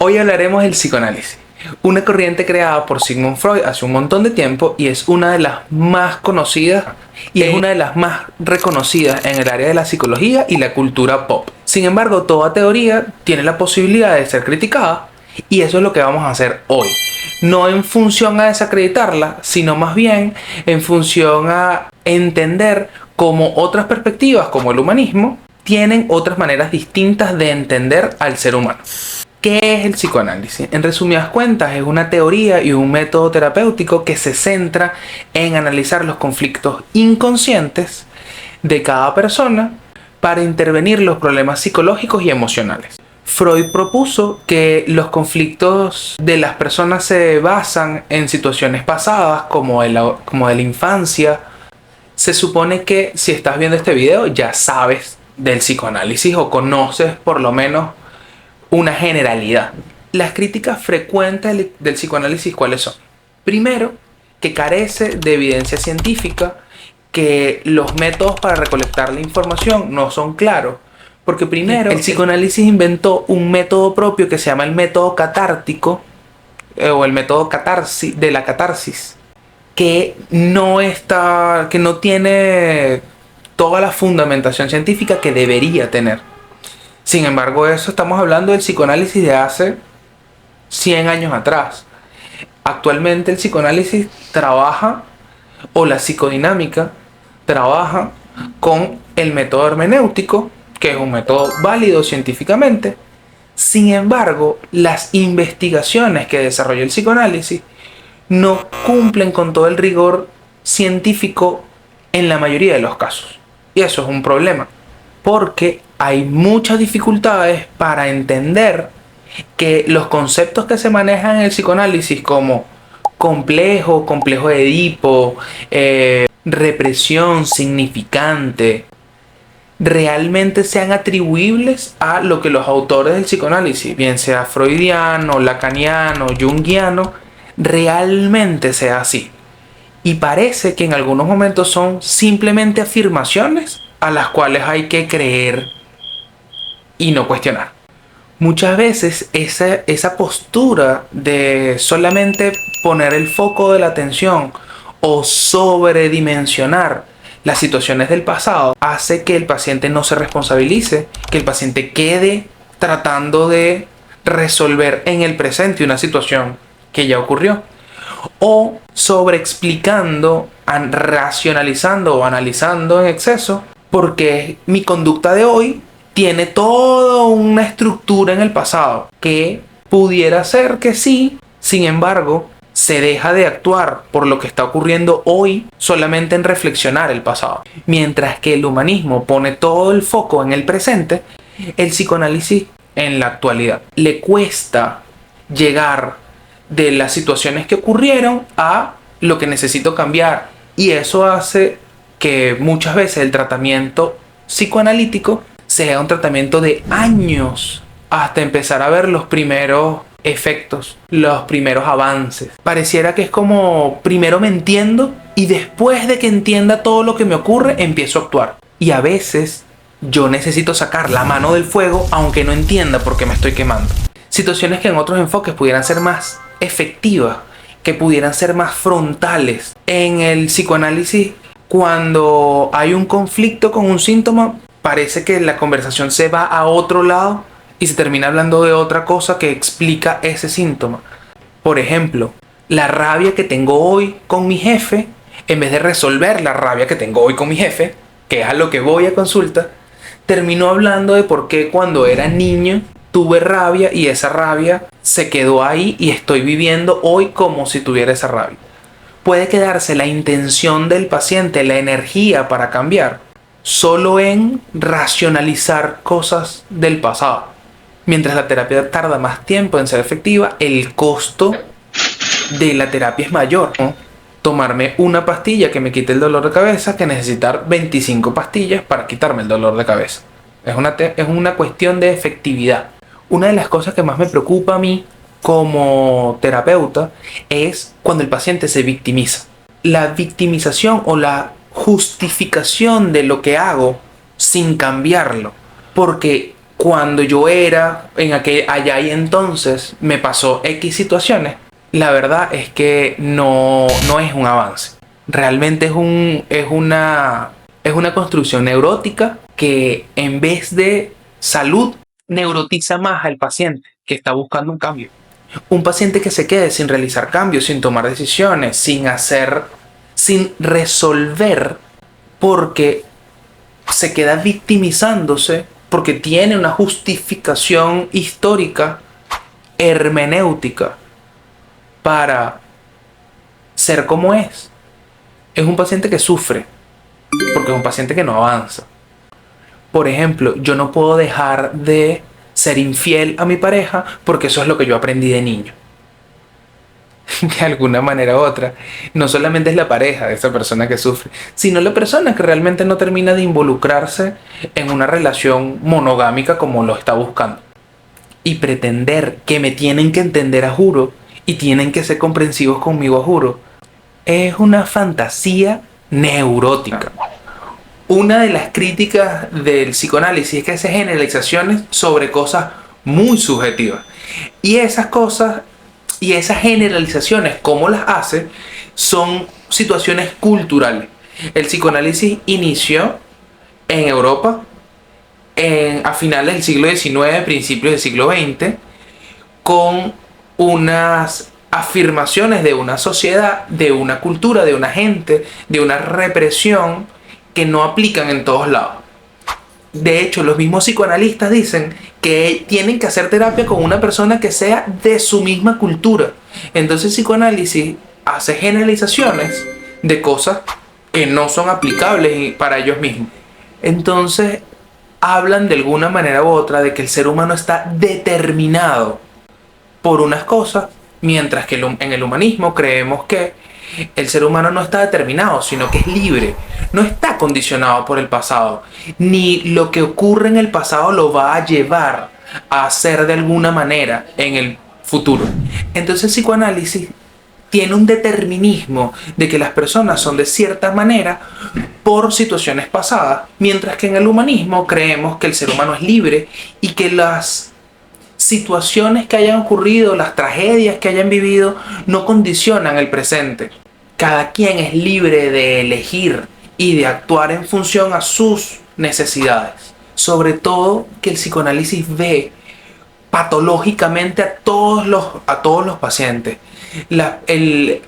Hoy hablaremos del psicoanálisis, una corriente creada por Sigmund Freud hace un montón de tiempo y es una de las más conocidas y es una de las más reconocidas en el área de la psicología y la cultura pop. Sin embargo, toda teoría tiene la posibilidad de ser criticada y eso es lo que vamos a hacer hoy. No en función a desacreditarla, sino más bien en función a entender cómo otras perspectivas, como el humanismo, tienen otras maneras distintas de entender al ser humano. ¿Qué es el psicoanálisis? En resumidas cuentas, es una teoría y un método terapéutico que se centra en analizar los conflictos inconscientes de cada persona para intervenir los problemas psicológicos y emocionales. Freud propuso que los conflictos de las personas se basan en situaciones pasadas, como de la infancia. Se supone que si estás viendo este video ya sabes del psicoanálisis o conoces por lo menos una generalidad. Las críticas frecuentes del psicoanálisis, ¿cuáles son? Primero, que carece de evidencia científica, que los métodos para recolectar la información no son claros. Porque primero, el psicoanálisis inventó un método propio que se llama el método catártico, o el método de la catarsis, que no tiene toda la fundamentación científica que debería tener. Sin embargo, eso estamos hablando del psicoanálisis de hace 100 años atrás. Actualmente el psicoanálisis trabaja, o la psicodinámica, trabaja con el método hermenéutico, que es un método válido científicamente. Sin embargo, las investigaciones que desarrolla el psicoanálisis no cumplen con todo el rigor científico en la mayoría de los casos. Y eso es un problema, porque hay muchas dificultades para entender que los conceptos que se manejan en el psicoanálisis, como complejo de Edipo, represión significante, realmente sean atribuibles a lo que los autores del psicoanálisis, bien sea freudiano, lacaniano, junguiano, realmente sea así. Y parece que en algunos momentos son simplemente afirmaciones a las cuales hay que creer y no cuestionar. Muchas veces esa postura de solamente poner el foco de la atención o sobredimensionar las situaciones del pasado hace que el paciente no se responsabilice, que el paciente quede tratando de resolver en el presente una situación que ya ocurrió, o sobreexplicando, racionalizando o analizando en exceso, porque mi conducta de hoy tiene toda una estructura en el pasado que pudiera ser que sí, sin embargo, se deja de actuar por lo que está ocurriendo hoy solamente en reflexionar el pasado. Mientras que el humanismo pone todo el foco en el presente, el psicoanálisis en la actualidad le cuesta llegar de las situaciones que ocurrieron a lo que necesito cambiar. Y eso hace que muchas veces el tratamiento psicoanalítico sea un tratamiento de años hasta empezar a ver los primeros efectos, los primeros avances. Pareciera que es como primero me entiendo y después de que entienda todo lo que me ocurre empiezo a actuar. Y a veces yo necesito sacar la mano del fuego aunque no entienda por qué me estoy quemando. Situaciones que en otros enfoques pudieran ser más efectivas, que pudieran ser más frontales. En el psicoanálisis, cuando hay un conflicto con un síntoma, parece que la conversación se va a otro lado y se termina hablando de otra cosa que explica ese síntoma. Por ejemplo, la rabia que tengo hoy con mi jefe, en vez de resolver la rabia que tengo hoy con mi jefe, que es a lo que voy a consulta, termino hablando de por qué cuando era niño tuve rabia y esa rabia se quedó ahí y estoy viviendo hoy como si tuviera esa rabia. Puede quedarse la intención del paciente, la energía para cambiar, solo en racionalizar cosas del pasado. Mientras la terapia tarda más tiempo en ser efectiva, el costo de la terapia es mayor, ¿no? Tomarme una pastilla que me quite el dolor de cabeza que necesitar 25 pastillas para quitarme el dolor de cabeza. Es una cuestión de efectividad. Una de las cosas que más me preocupa a mí como terapeuta es cuando el paciente se victimiza. La victimización o la justificación de lo que hago sin cambiarlo. Porque cuando yo era allá y entonces me pasó X situaciones, la verdad es que no es un avance. Realmente es una construcción neurótica que en vez de salud, neurotiza más al paciente que está buscando un cambio. Un paciente que se quede sin realizar cambios, sin tomar decisiones, sin resolver, porque se queda victimizándose, porque tiene una justificación histórica, hermenéutica, para ser como es. Es un paciente que sufre, porque es un paciente que no avanza. Por ejemplo, yo no puedo dejar de ser infiel a mi pareja porque eso es lo que yo aprendí de niño. De alguna manera u otra, no solamente es la pareja de esa persona que sufre, sino la persona que realmente no termina de involucrarse en una relación monogámica como lo está buscando. Y pretender que me tienen que entender a juro y tienen que ser comprensivos conmigo a juro, es una fantasía neurótica. Una de las críticas del psicoanálisis es que hace generalizaciones sobre cosas muy subjetivas. Y esas cosas y esas generalizaciones, como las hace, son situaciones culturales. El psicoanálisis inició en Europa a finales del siglo XIX, principios del siglo XX, con unas afirmaciones de una sociedad, de una cultura, de una gente, de una represión que no aplican en todos lados. De hecho, los mismos psicoanalistas dicen que tienen que hacer terapia con una persona que sea de su misma cultura. Entonces el psicoanálisis hace generalizaciones de cosas que no son aplicables para ellos mismos. Entonces hablan de alguna manera u otra de que el ser humano está determinado por unas cosas, mientras que en el humanismo creemos que el ser humano no está determinado, sino que es libre. No está condicionado por el pasado, ni lo que ocurre en el pasado lo va a llevar a hacer de alguna manera en el futuro. Entonces el psicoanálisis tiene un determinismo de que las personas son de cierta manera por situaciones pasadas, mientras que en el humanismo creemos que el ser humano es libre y que las situaciones que hayan ocurrido, las tragedias que hayan vivido, no condicionan el presente. Cada quien es libre de elegir y de actuar en función a sus necesidades. Sobre todo que el psicoanálisis ve patológicamente a todos los pacientes.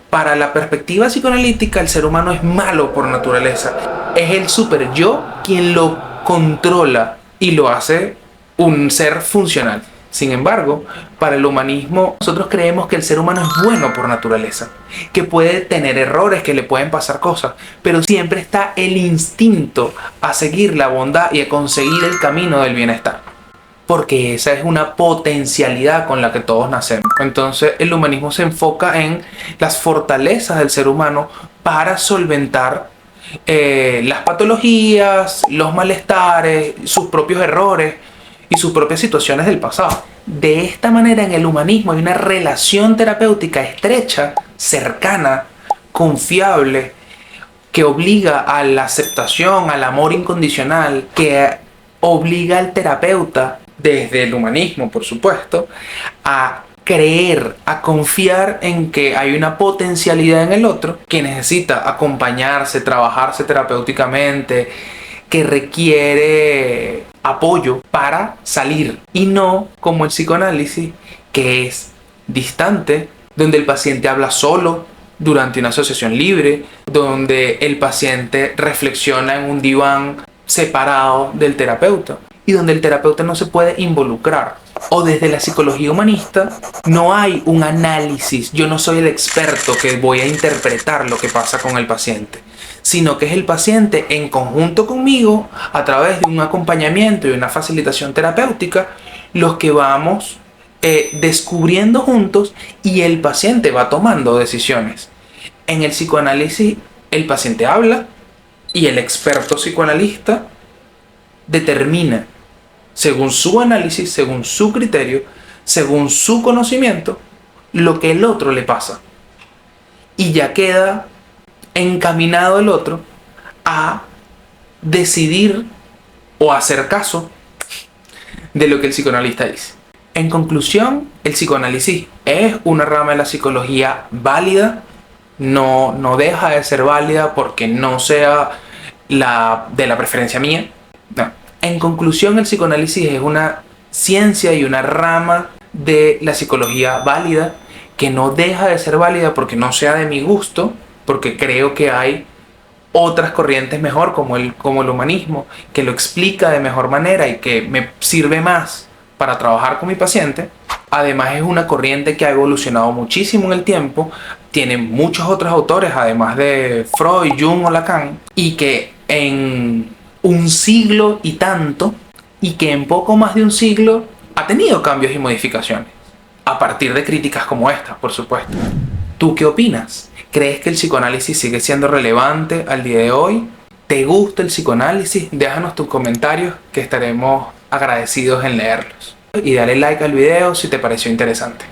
Para la perspectiva psicoanalítica, el ser humano es malo por naturaleza. Es el super yo quien lo controla y lo hace un ser funcional. Sin embargo, para el humanismo, nosotros creemos que el ser humano es bueno por naturaleza, que puede tener errores, que le pueden pasar cosas, pero siempre está el instinto a seguir la bondad y a conseguir el camino del bienestar. Porque esa es una potencialidad con la que todos nacemos. Entonces, el humanismo se enfoca en las fortalezas del ser humano para solventar las patologías, los malestares, sus propios errores y sus propias situaciones del pasado. De esta manera, en el humanismo hay una relación terapéutica estrecha, cercana, confiable, que obliga a la aceptación, al amor incondicional, que obliga al terapeuta, desde el humanismo por supuesto, a creer, a confiar en que hay una potencialidad en el otro que necesita acompañarse, trabajarse terapéuticamente, que requiere apoyo para salir, y no como el psicoanálisis, que es distante, donde el paciente habla solo durante una asociación libre, donde el paciente reflexiona en un diván separado del terapeuta y donde el terapeuta no se puede involucrar. O desde la psicología humanista no hay un análisis. Yo no soy el experto que voy a interpretar lo que pasa con el paciente, sino que es el paciente en conjunto conmigo, a través de un acompañamiento y una facilitación terapéutica, los que vamos descubriendo juntos, y el paciente va tomando decisiones. En el psicoanálisis el paciente habla y el experto psicoanalista determina, según su análisis, según su criterio, según su conocimiento, lo que el otro le pasa. Y ya queda encaminado el otro a decidir o hacer caso de lo que el psicoanalista dice. En conclusión, el psicoanálisis es una rama de la psicología válida, no deja de ser válida porque no sea de la preferencia mía. No. En conclusión, el psicoanálisis es una ciencia y una rama de la psicología válida que no deja de ser válida porque no sea de mi gusto, porque creo que hay otras corrientes mejor como el humanismo, que lo explica de mejor manera y que me sirve más para trabajar con mi paciente. Además es una corriente que ha evolucionado muchísimo en el tiempo, tiene muchos otros autores, además de Freud, Jung o Lacan, y que en un siglo y tanto, y que en poco más de un siglo ha tenido cambios y modificaciones, a partir de críticas como esta, por supuesto. ¿Tú qué opinas? ¿Crees que el psicoanálisis sigue siendo relevante al día de hoy? ¿Te gusta el psicoanálisis? Déjanos tus comentarios que estaremos agradecidos en leerlos. Y dale like al video si te pareció interesante.